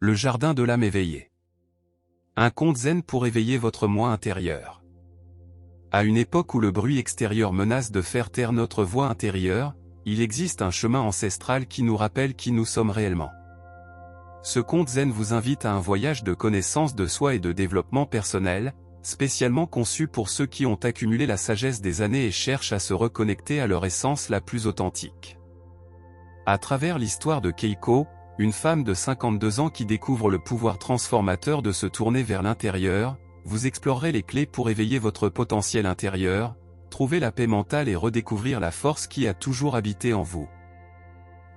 Le jardin de l'âme éveillée. Un conte zen pour éveiller votre moi intérieur. À une époque où le bruit extérieur menace de faire taire notre voix intérieure, il existe un chemin ancestral qui nous rappelle qui nous sommes réellement. Ce conte zen vous invite à un voyage de connaissance de soi et de développement personnel, spécialement conçu pour ceux qui ont accumulé la sagesse des années et cherchent à se reconnecter à leur essence la plus authentique. À travers l'histoire de Keiko, une femme de 52 ans qui découvre le pouvoir transformateur de se tourner vers l'intérieur, vous explorerez les clés pour éveiller votre potentiel intérieur, trouver la paix mentale et redécouvrir la force qui a toujours habité en vous.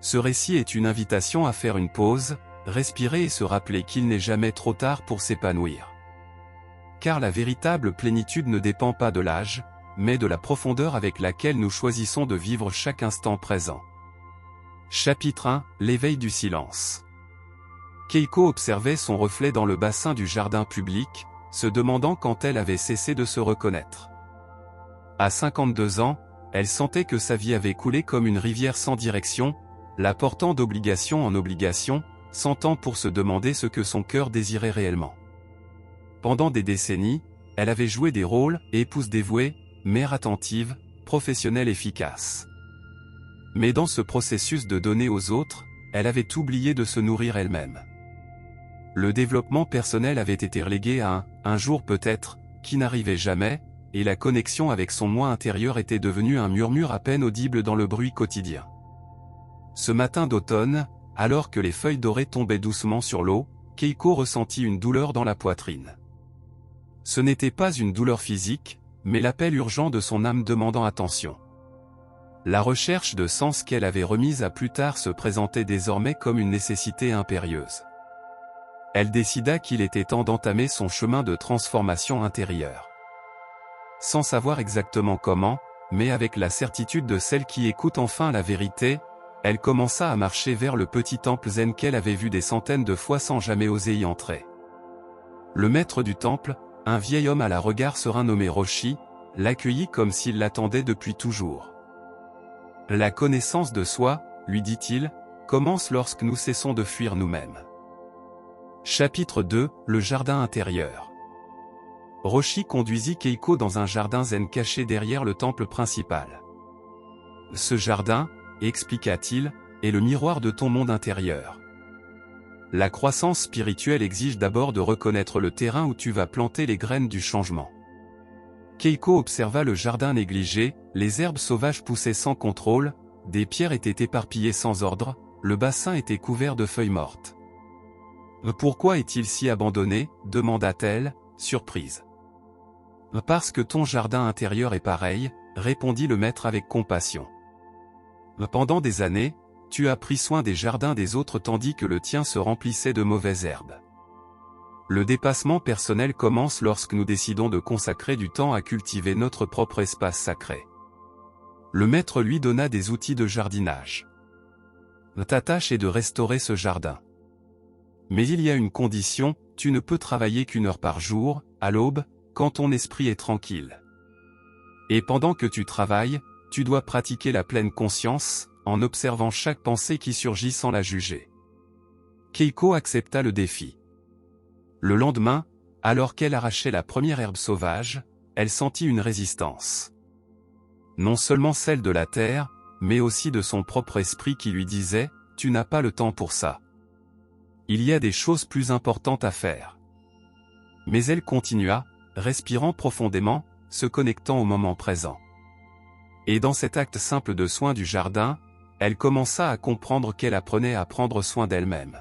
Ce récit est une invitation à faire une pause, respirer et se rappeler qu'il n'est jamais trop tard pour s'épanouir. Car la véritable plénitude ne dépend pas de l'âge, mais de la profondeur avec laquelle nous choisissons de vivre chaque instant présent. Chapitre 1 – L'éveil du silence. Keiko observait son reflet dans le bassin du jardin public, se demandant quand elle avait cessé de se reconnaître. À 52 ans, elle sentait que sa vie avait coulé comme une rivière sans direction, la portant d'obligation en obligation, sans temps pour se demander ce que son cœur désirait réellement. Pendant des décennies, elle avait joué des rôles, épouse dévouée, mère attentive, professionnelle efficace. Mais dans ce processus de donner aux autres, elle avait oublié de se nourrir elle-même. Le développement personnel avait été relégué à un jour peut-être, qui n'arrivait jamais, et la connexion avec son moi intérieur était devenue un murmure à peine audible dans le bruit quotidien. Ce matin d'automne, alors que les feuilles dorées tombaient doucement sur l'eau, Keiko ressentit une douleur dans la poitrine. Ce n'était pas une douleur physique, mais l'appel urgent de son âme demandant attention. La recherche de sens qu'elle avait remise à plus tard se présentait désormais comme une nécessité impérieuse. Elle décida qu'il était temps d'entamer son chemin de transformation intérieure. Sans savoir exactement comment, mais avec la certitude de celle qui écoute enfin la vérité, elle commença à marcher vers le petit temple zen qu'elle avait vu des centaines de fois sans jamais oser y entrer. Le maître du temple, un vieil homme à la regard serein nommé Roshi, l'accueillit comme s'il l'attendait depuis toujours. La connaissance de soi, lui dit-il, commence lorsque nous cessons de fuir nous-mêmes. Chapitre 2 – Le jardin intérieur. Roshi conduisit Keiko dans un jardin zen caché derrière le temple principal. Ce jardin, expliqua-t-il, est le miroir de ton monde intérieur. La croissance spirituelle exige d'abord de reconnaître le terrain où tu vas planter les graines du changement. Keiko observa le jardin négligé, les herbes sauvages poussaient sans contrôle, des pierres étaient éparpillées sans ordre, le bassin était couvert de feuilles mortes. « Pourquoi est-il si abandonné » demanda-t-elle, surprise. « Parce que ton jardin intérieur est pareil » répondit le maître avec compassion. « Pendant des années, tu as pris soin des jardins des autres tandis que le tien se remplissait de mauvaises herbes. » Le dépassement personnel commence lorsque nous décidons de consacrer du temps à cultiver notre propre espace sacré. Le maître lui donna des outils de jardinage. Ta tâche est de restaurer ce jardin. Mais il y a une condition, tu ne peux travailler qu'1 heure par jour, à l'aube, quand ton esprit est tranquille. Et pendant que tu travailles, tu dois pratiquer la pleine conscience, en observant chaque pensée qui surgit sans la juger. Keiko accepta le défi. Le lendemain, alors qu'elle arrachait la première herbe sauvage, elle sentit une résistance. Non seulement celle de la terre, mais aussi de son propre esprit qui lui disait « Tu n'as pas le temps pour ça. Il y a des choses plus importantes à faire. » Mais elle continua, respirant profondément, se connectant au moment présent. Et dans cet acte simple de soin du jardin, elle commença à comprendre qu'elle apprenait à prendre soin d'elle-même.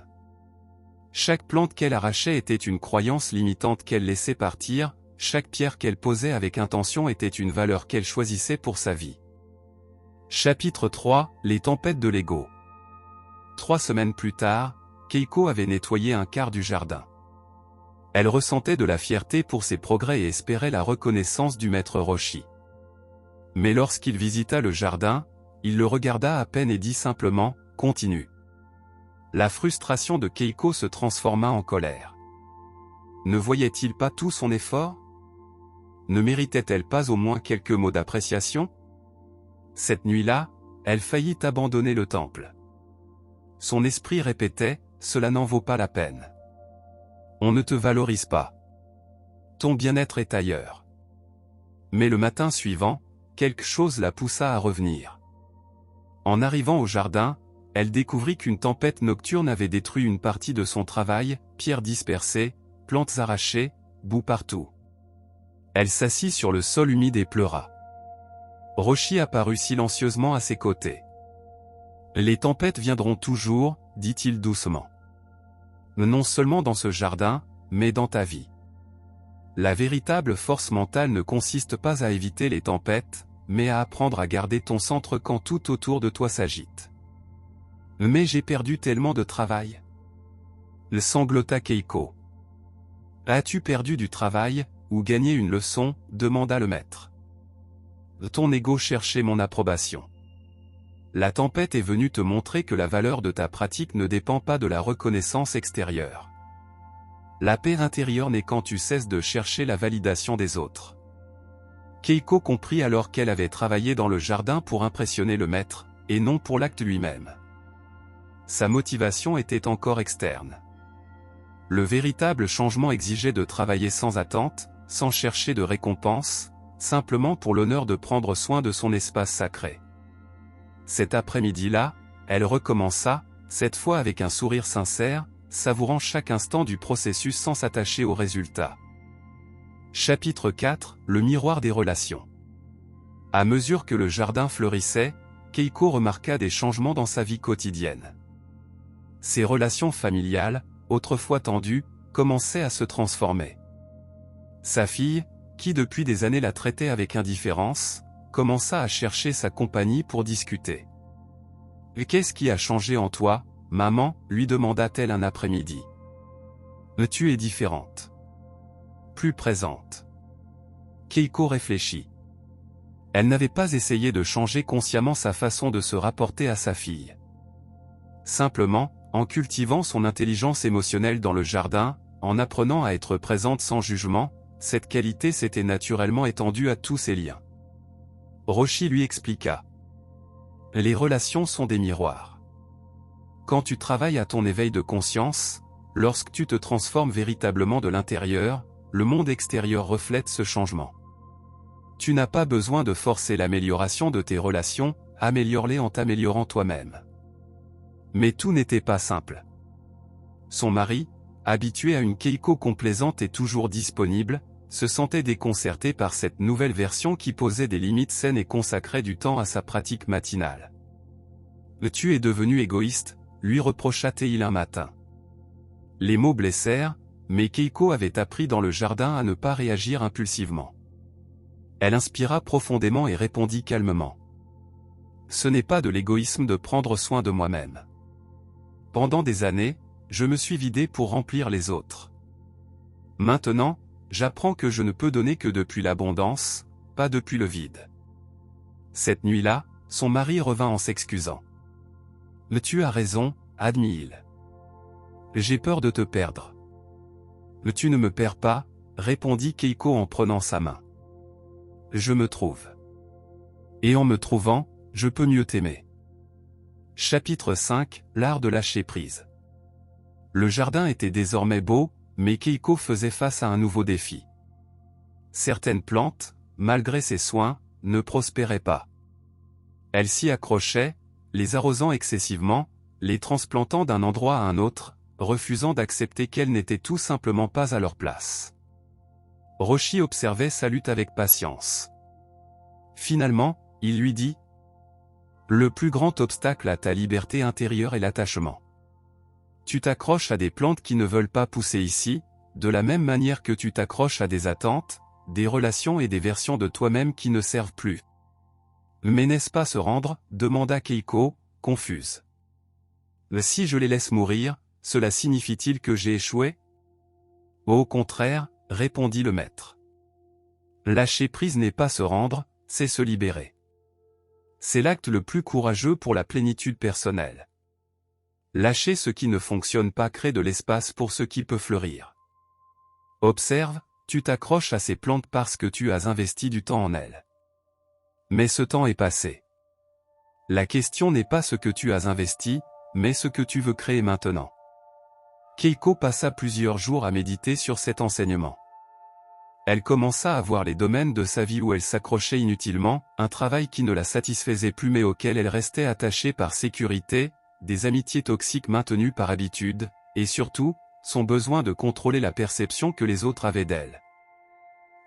Chaque plante qu'elle arrachait était une croyance limitante qu'elle laissait partir, chaque pierre qu'elle posait avec intention était une valeur qu'elle choisissait pour sa vie. Chapitre 3 – Les tempêtes de l'ego. 3 semaines plus tard, Keiko avait nettoyé un quart du jardin. Elle ressentait de la fierté pour ses progrès et espérait la reconnaissance du maître Roshi. Mais lorsqu'il visita le jardin, il le regarda à peine et dit simplement « Continue ». La frustration de Keiko se transforma en colère. Ne voyait-il pas tout son effort? Ne méritait-elle pas au moins quelques mots d'appréciation? Cette nuit-là, elle faillit abandonner le temple. Son esprit répétait « Cela n'en vaut pas la peine ». On ne te valorise pas. Ton bien-être est ailleurs. Mais le matin suivant, quelque chose la poussa à revenir. En arrivant au jardin, elle découvrit qu'une tempête nocturne avait détruit une partie de son travail, pierres dispersées, plantes arrachées, boue partout. Elle s'assit sur le sol humide et pleura. Roshi apparut silencieusement à ses côtés. « Les tempêtes viendront toujours, dit-il doucement. Non seulement dans ce jardin, mais dans ta vie. La véritable force mentale ne consiste pas à éviter les tempêtes, mais à apprendre à garder ton centre quand tout autour de toi s'agite. » « Mais j'ai perdu tellement de travail. » Le sanglota Keiko. « As-tu perdu du travail, ou gagné une leçon ?» demanda le maître. Ton ego cherchait mon approbation. La tempête est venue te montrer que la valeur de ta pratique ne dépend pas de la reconnaissance extérieure. La paix intérieure naît quand tu cesses de chercher la validation des autres. Keiko comprit alors qu'elle avait travaillé dans le jardin pour impressionner le maître, et non pour l'acte lui-même. Sa motivation était encore externe. Le véritable changement exigeait de travailler sans attente, sans chercher de récompense, simplement pour l'honneur de prendre soin de son espace sacré. Cet après-midi-là, elle recommença, cette fois avec un sourire sincère, savourant chaque instant du processus sans s'attacher aux résultats. Chapitre 4 – Le miroir des relations. À mesure que le jardin fleurissait, Keiko remarqua des changements dans sa vie quotidienne. Ses relations familiales, autrefois tendues, commençaient à se transformer. Sa fille, qui depuis des années la traitait avec indifférence, commença à chercher sa compagnie pour discuter. « Qu'est-ce qui a changé en toi, maman ?» lui demanda-t-elle un après-midi. « Tu es différente. Plus présente. » Keiko réfléchit. Elle n'avait pas essayé de changer consciemment sa façon de se rapporter à sa fille. Simplement, en cultivant son intelligence émotionnelle dans le jardin, en apprenant à être présente sans jugement, cette qualité s'était naturellement étendue à tous ses liens. Roshi lui expliqua. Les relations sont des miroirs. Quand tu travailles à ton éveil de conscience, lorsque tu te transformes véritablement de l'intérieur, le monde extérieur reflète ce changement. Tu n'as pas besoin de forcer l'amélioration de tes relations, améliore-les en t'améliorant toi-même. Mais tout n'était pas simple. Son mari, habitué à une Keiko complaisante et toujours disponible, se sentait déconcerté par cette nouvelle version qui posait des limites saines et consacrait du temps à sa pratique matinale. « Tu es devenu égoïste », lui reprocha-t-il un matin. Les mots blessèrent, mais Keiko avait appris dans le jardin à ne pas réagir impulsivement. Elle inspira profondément et répondit calmement. « Ce n'est pas de l'égoïsme de prendre soin de moi-même. Pendant des années, je me suis vidé pour remplir les autres. Maintenant, j'apprends que je ne peux donner que depuis l'abondance, pas depuis le vide. » Cette nuit-là, son mari revint en s'excusant. « Tu as raison, » admit-il. « J'ai peur de te perdre. »« Tu ne me perds pas, » répondit Keiko en prenant sa main. « Je me trouve. Et en me trouvant, je peux mieux t'aimer. » Chapitre 5 – L'art de lâcher prise. Le jardin était désormais beau, mais Keiko faisait face à un nouveau défi. Certaines plantes, malgré ses soins, ne prospéraient pas. Elle s'y accrochait, les arrosant excessivement, les transplantant d'un endroit à un autre, refusant d'accepter qu'elles n'étaient tout simplement pas à leur place. Roshi observait sa lutte avec patience. Finalement, il lui dit : « Le plus grand obstacle à ta liberté intérieure est l'attachement. Tu t'accroches à des plantes qui ne veulent pas pousser ici, de la même manière que tu t'accroches à des attentes, des relations et des versions de toi-même qui ne servent plus. » « Mais n'est-ce pas se rendre ?» demanda Keiko, confuse. « Si je les laisse mourir, cela signifie-t-il que j'ai échoué ? » « Au contraire, » répondit le maître. « Lâcher prise n'est pas se rendre, c'est se libérer. C'est l'acte le plus courageux pour la plénitude personnelle. Lâcher ce qui ne fonctionne pas crée de l'espace pour ce qui peut fleurir. Observe, tu t'accroches à ces plantes parce que tu as investi du temps en elles. Mais ce temps est passé. La question n'est pas ce que tu as investi, mais ce que tu veux créer maintenant. Keiko passa plusieurs jours à méditer sur cet enseignement. Elle commença à voir les domaines de sa vie où elle s'accrochait inutilement, un travail qui ne la satisfaisait plus mais auquel elle restait attachée par sécurité, des amitiés toxiques maintenues par habitude, et surtout, son besoin de contrôler la perception que les autres avaient d'elle.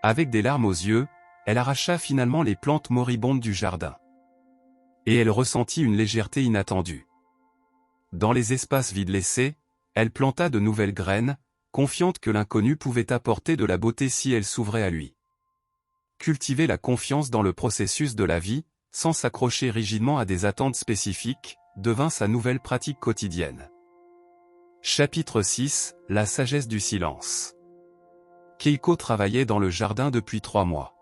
Avec des larmes aux yeux, elle arracha finalement les plantes moribondes du jardin. Et elle ressentit une légèreté inattendue. Dans les espaces vides laissés, elle planta de nouvelles graines, confiante que l'inconnu pouvait apporter de la beauté si elle s'ouvrait à lui. Cultiver la confiance dans le processus de la vie, sans s'accrocher rigidement à des attentes spécifiques, devint sa nouvelle pratique quotidienne. Chapitre 6 – La sagesse du silence. Keiko travaillait dans le jardin depuis 3 mois.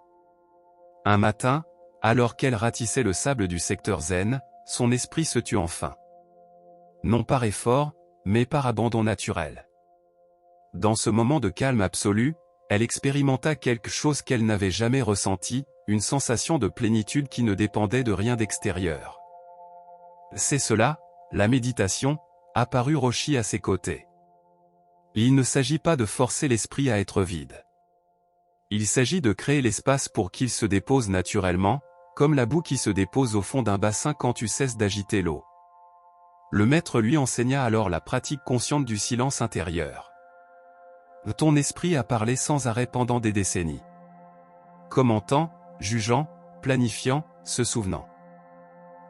Un matin, alors qu'elle ratissait le sable du secteur zen, son esprit se tut enfin. Non par effort, mais par abandon naturel. Dans ce moment de calme absolu, elle expérimenta quelque chose qu'elle n'avait jamais ressenti, une sensation de plénitude qui ne dépendait de rien d'extérieur. C'est cela, la méditation, apparut Roshi à ses côtés. Il ne s'agit pas de forcer l'esprit à être vide. Il s'agit de créer l'espace pour qu'il se dépose naturellement, comme la boue qui se dépose au fond d'un bassin quand tu cesses d'agiter l'eau. Le maître lui enseigna alors la pratique consciente du silence intérieur. Ton esprit a parlé sans arrêt pendant des décennies. Commentant, jugeant, planifiant, se souvenant.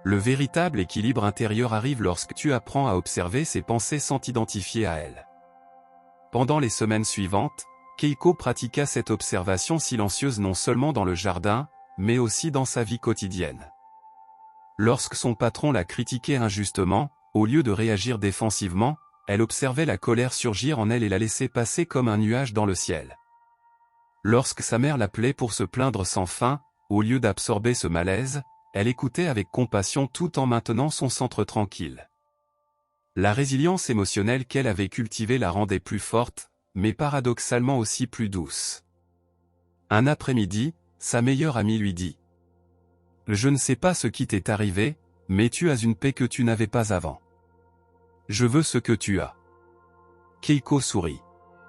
Le véritable équilibre intérieur arrive lorsque tu apprends à observer ses pensées sans t'identifier à elles. Pendant les semaines suivantes, Keiko pratiqua cette observation silencieuse non seulement dans le jardin, mais aussi dans sa vie quotidienne. Lorsque son patron la critiquait injustement, au lieu de réagir défensivement, elle observait la colère surgir en elle et la laissait passer comme un nuage dans le ciel. Lorsque sa mère l'appelait pour se plaindre sans fin, au lieu d'absorber ce malaise, elle écoutait avec compassion tout en maintenant son centre tranquille. La résilience émotionnelle qu'elle avait cultivée la rendait plus forte, mais paradoxalement aussi plus douce. Un après-midi, sa meilleure amie lui dit « Je ne sais pas ce qui t'est arrivé, mais tu as une paix que tu n'avais pas avant. Je veux ce que tu as. » Keiko sourit.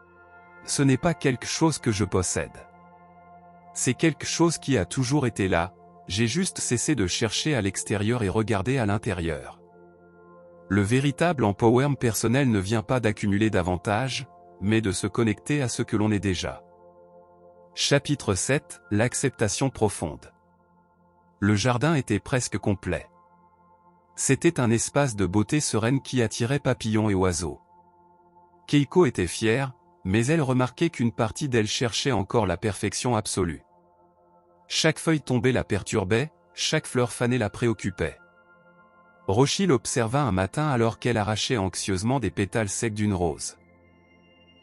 « Ce n'est pas quelque chose que je possède. C'est quelque chose qui a toujours été là, j'ai juste cessé de chercher à l'extérieur et regarder à l'intérieur. » Le véritable empowerment personnel ne vient pas d'accumuler davantage, mais de se connecter à ce que l'on est déjà. Chapitre 7 – L'acceptation profonde. Le jardin était presque complet. C'était un espace de beauté sereine qui attirait papillons et oiseaux. Keiko était fière, mais elle remarquait qu'une partie d'elle cherchait encore la perfection absolue. Chaque feuille tombée la perturbait, chaque fleur fanée la préoccupait. Roshi l'observa un matin alors qu'elle arrachait anxieusement des pétales secs d'une rose.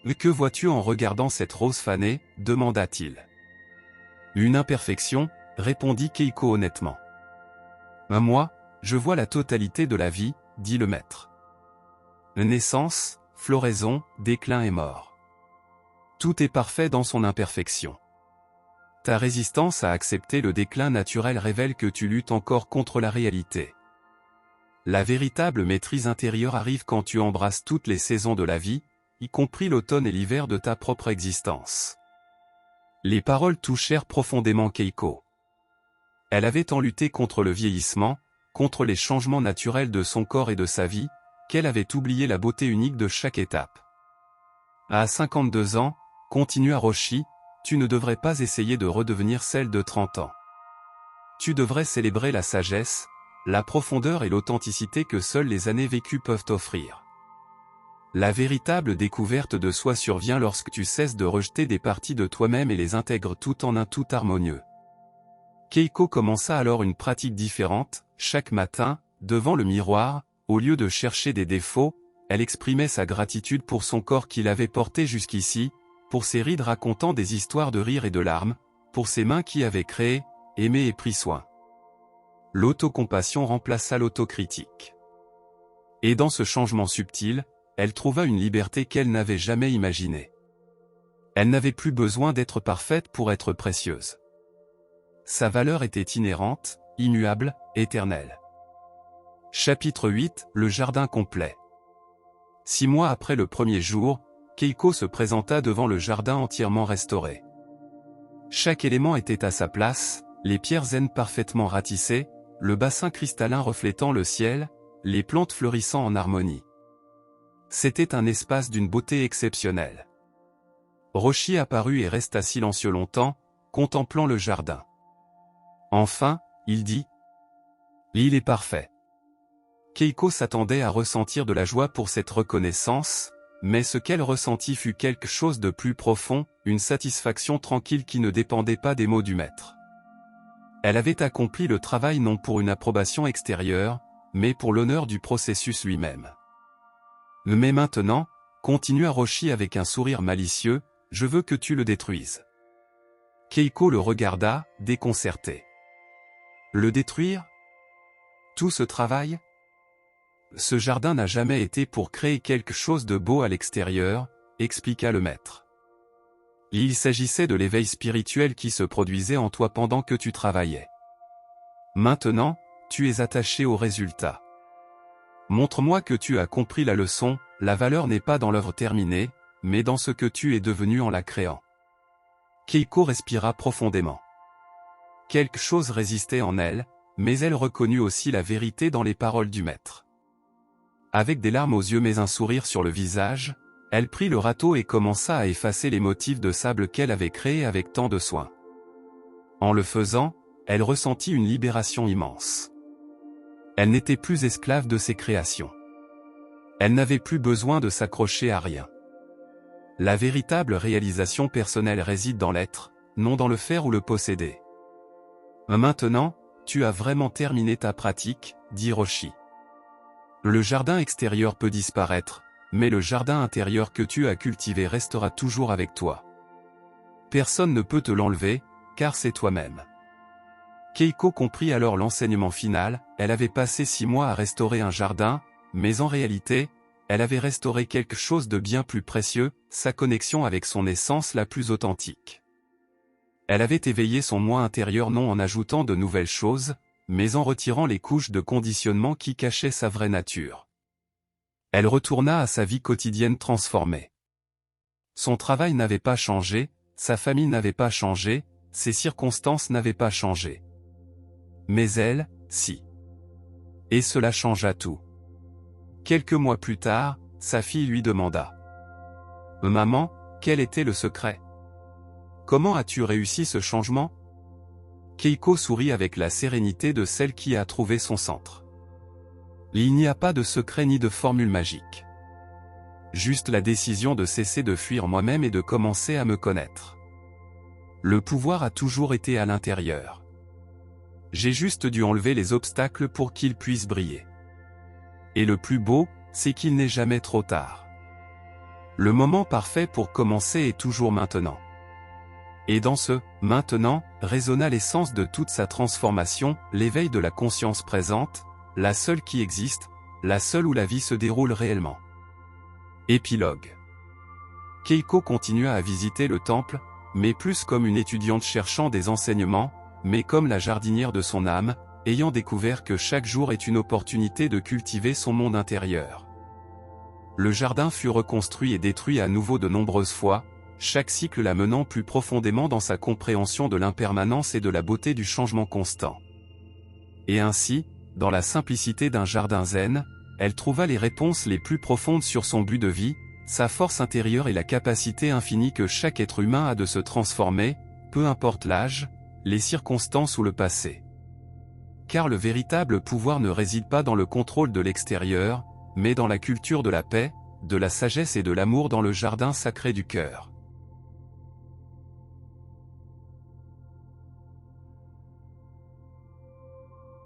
« Que vois-tu en regardant cette rose fanée » demanda-t-il. « Une imperfection » répondit Keiko honnêtement. « Moi, je vois la totalité de la vie » dit le maître. « Naissance, floraison, déclin et mort. Tout est parfait dans son imperfection. Ta résistance à accepter le déclin naturel révèle que tu luttes encore contre la réalité. La véritable maîtrise intérieure arrive quand tu embrasses toutes les saisons de la vie, y compris l'automne et l'hiver de ta propre existence. » Les paroles touchèrent profondément Keiko. Elle avait tant lutté contre le vieillissement, contre les changements naturels de son corps et de sa vie, qu'elle avait oublié la beauté unique de chaque étape. À 52 ans, continua Roshi, tu ne devrais pas essayer de redevenir celle de 30 ans. Tu devrais célébrer la sagesse, la profondeur et l'authenticité que seules les années vécues peuvent offrir. La véritable découverte de soi survient lorsque tu cesses de rejeter des parties de toi-même et les intègres tout en un tout harmonieux. Keiko commença alors une pratique différente, chaque matin, devant le miroir, au lieu de chercher des défauts, elle exprimait sa gratitude pour son corps qui l'avait porté jusqu'ici, pour ses rides racontant des histoires de rire et de larmes, pour ses mains qui avaient créé, aimé et pris soin. L'autocompassion remplaça l'autocritique. Et dans ce changement subtil, elle trouva une liberté qu'elle n'avait jamais imaginée. Elle n'avait plus besoin d'être parfaite pour être précieuse. Sa valeur était inhérente, immuable, éternelle. Chapitre 8 – Le jardin complet. 6 mois après le premier jour, Keiko se présenta devant le jardin entièrement restauré. Chaque élément était à sa place, les pierres zen parfaitement ratissées, le bassin cristallin reflétant le ciel, les plantes fleurissant en harmonie. C'était un espace d'une beauté exceptionnelle. Roshi apparut et resta silencieux longtemps, contemplant le jardin. Enfin, il dit « Il est parfait ». Keiko s'attendait à ressentir de la joie pour cette reconnaissance, mais ce qu'elle ressentit fut quelque chose de plus profond, une satisfaction tranquille qui ne dépendait pas des mots du maître. Elle avait accompli le travail non pour une approbation extérieure, mais pour l'honneur du processus lui-même. Mais maintenant, continua Roshi avec un sourire malicieux, je veux que tu le détruises. Keiko le regarda, déconcerté. Le détruire? Tout ce travail? Ce jardin n'a jamais été pour créer quelque chose de beau à l'extérieur, expliqua le maître. Il s'agissait de l'éveil spirituel qui se produisait en toi pendant que tu travaillais. Maintenant, tu es attaché au résultat. Montre-moi que tu as compris la leçon, la valeur n'est pas dans l'œuvre terminée, mais dans ce que tu es devenu en la créant. Keiko respira profondément. Quelque chose résistait en elle, mais elle reconnut aussi la vérité dans les paroles du maître. Avec des larmes aux yeux mais un sourire sur le visage, elle prit le râteau et commença à effacer les motifs de sable qu'elle avait créés avec tant de soin. En le faisant, elle ressentit une libération immense. Elle n'était plus esclave de ses créations. Elle n'avait plus besoin de s'accrocher à rien. La véritable réalisation personnelle réside dans l'être, non dans le faire ou le posséder. Maintenant, tu as vraiment terminé ta pratique, dit Roshi. Le jardin extérieur peut disparaître, mais le jardin intérieur que tu as cultivé restera toujours avec toi. Personne ne peut te l'enlever, car c'est toi-même. Keiko comprit alors l'enseignement final, elle avait passé 6 mois à restaurer un jardin, mais en réalité, elle avait restauré quelque chose de bien plus précieux, sa connexion avec son essence la plus authentique. Elle avait éveillé son moi intérieur non en ajoutant de nouvelles choses, mais en retirant les couches de conditionnement qui cachaient sa vraie nature. Elle retourna à sa vie quotidienne transformée. Son travail n'avait pas changé, sa famille n'avait pas changé, ses circonstances n'avaient pas changé. Mais elle, si. Et cela changea tout. Quelques mois plus tard, sa fille lui demanda « Maman, quel était le secret? Comment as-tu réussi ce changement ?» Keiko sourit avec la sérénité de celle qui a trouvé son centre. Il n'y a pas de secret ni de formule magique. Juste la décision de cesser de fuir moi-même et de commencer à me connaître. Le pouvoir a toujours été à l'intérieur. J'ai juste dû enlever les obstacles pour qu'il puisse briller. Et le plus beau, c'est qu'il n'est jamais trop tard. Le moment parfait pour commencer est toujours maintenant. Et dans ce « maintenant » résonna l'essence de toute sa transformation, l'éveil de la conscience présente, la seule qui existe, la seule où la vie se déroule réellement. Épilogue. Keiko continua à visiter le temple, mais plus comme une étudiante cherchant des enseignements, mais comme la jardinière de son âme, ayant découvert que chaque jour est une opportunité de cultiver son monde intérieur. Le jardin fut reconstruit et détruit à nouveau de nombreuses fois, chaque cycle la menant plus profondément dans sa compréhension de l'impermanence et de la beauté du changement constant. Et ainsi, dans la simplicité d'un jardin zen, elle trouva les réponses les plus profondes sur son but de vie, sa force intérieure et la capacité infinie que chaque être humain a de se transformer, peu importe l'âge, les circonstances ou le passé. Car le véritable pouvoir ne réside pas dans le contrôle de l'extérieur, mais dans la culture de la paix, de la sagesse et de l'amour dans le jardin sacré du cœur.